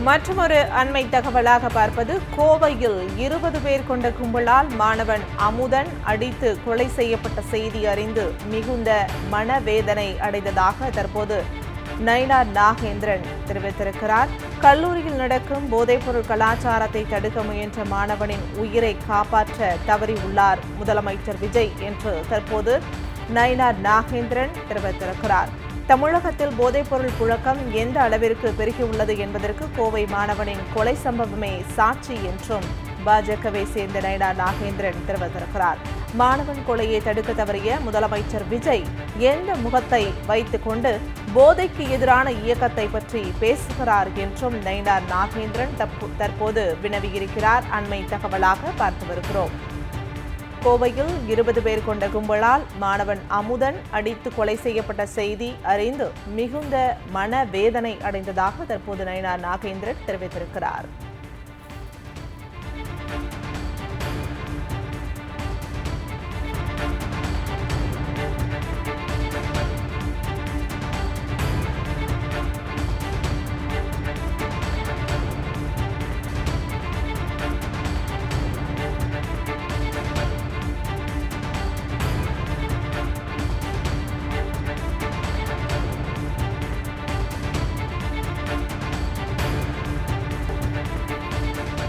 மற்றொரு அண்மை தகவலாக பார்ப்பது, கோவையில் 20 பேர் கொண்ட கும்பலால் மாணவன் அமுதன் அடித்து கொலை செய்யப்பட்ட செய்தி அறிந்து மிகுந்த மனவேதனை அடைந்ததாக தற்போது நயினார் நாகேந்திரன் தெரிவித்திருக்கிறார். கல்லூரியில் நடக்கும் போதைப்பொருள் கலாச்சாரத்தை தடுக்க முயன்ற மாணவனின் உயிரை காப்பாற்ற தவறியுள்ளார் முதலமைச்சர் விஜய் என்று தற்போது நயினார் நாகேந்திரன் தெரிவித்திருக்கிறார். தமிழகத்தில் போதைப்பொருள் புழக்கம் எந்த அளவிற்கு பெருகியுள்ளது என்பதற்கு கோவை மாணவனின் கொலை சம்பவமே சாட்சி என்றும் பாஜகவை சேர்ந்த நயினார் நாகேந்திரன் தெரிவித்திருக்கிறார். மாணவன் கொலையை தடுக்க தவறிய முதலமைச்சர் விஜய் எந்த முகத்தை வைத்துக் கொண்டு போதைக்கு எதிரான இயக்கத்தை பற்றி பேசுகிறார் என்றும் நயினார் நாகேந்திரன் தற்போது வினவியிருக்கிறார். அண்மை தகவலாக பார்த்து வருகிறோம். கோவையில் 20 பேர் கொண்ட கும்பலால் மாணவன் அமுதன் அடித்து கொலை செய்யப்பட்ட செய்தி அறிந்து மிகுந்த மனவேதனை அடைந்ததாக தற்போது நயினார் நாகேந்திரன் தெரிவித்திருக்கிறார்.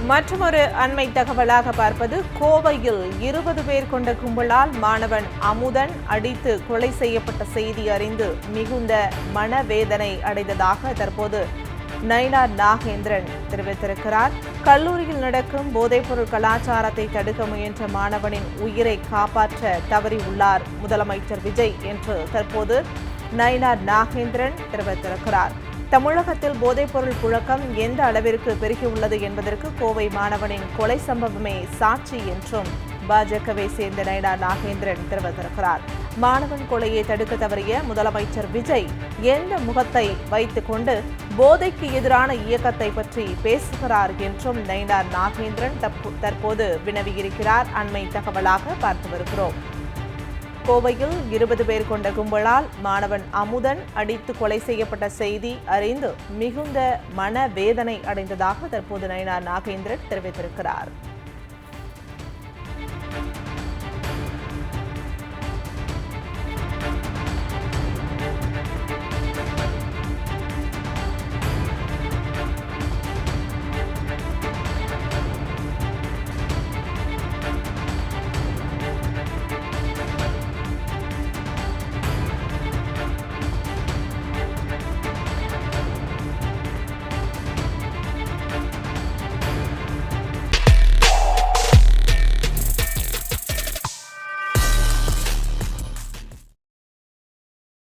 மற்றொரு அண்மை தகவலாக பார்ப்பது, கோவையில் 20 பேர் கொண்ட கும்பலால் மாணவன் அமுதன் அடித்து கொலை செய்யப்பட்ட செய்தி அறிந்து மிகுந்த மனவேதனை அடைந்ததாக தற்போது நயினார் நாகேந்திரன் தெரிவித்திருக்கிறார். கல்லூரியில் நடக்கும் போதைப்பொருள் கலாச்சாரத்தை தடுக்க முயன்ற மாணவனின் உயிரை காப்பாற்ற தவறியுள்ளார் முதலமைச்சர் விஜய் என்று தற்போது நயினார் நாகேந்திரன் தெரிவித்திருக்கிறார். தமிழகத்தில் போதைப்பொருள் புழக்கம் எந்த அளவிற்கு பெருகியுள்ளது என்பதற்கு கோவை மாணவனின் கொலை சம்பவமே சாட்சி என்றும் பாஜகவை சேர்ந்த நயினார் நாகேந்திரன் தெரிவித்திருக்கிறார். மாணவன் கொலையை தடுக்க தவறிய முதலமைச்சர் விஜய் எந்த முகத்தை வைத்துக் கொண்டு போதைக்கு எதிரான இயக்கத்தை பற்றி பேசுகிறார் என்றும் நயினார் நாகேந்திரன் தற்போது வினவியிருக்கிறார். அண்மை தகவலாக பார்த்து வருகிறோம். கோவையில் 20 பேர் கொண்ட கும்பலால் மாணவன் அமுதன் அடித்து கொலை செய்யப்பட்ட செய்தி அறிந்து மிகுந்த மனவேதனை அடைந்ததாக தற்போது நயினார் நாகேந்திரன் தெரிவித்திருக்கிறார்.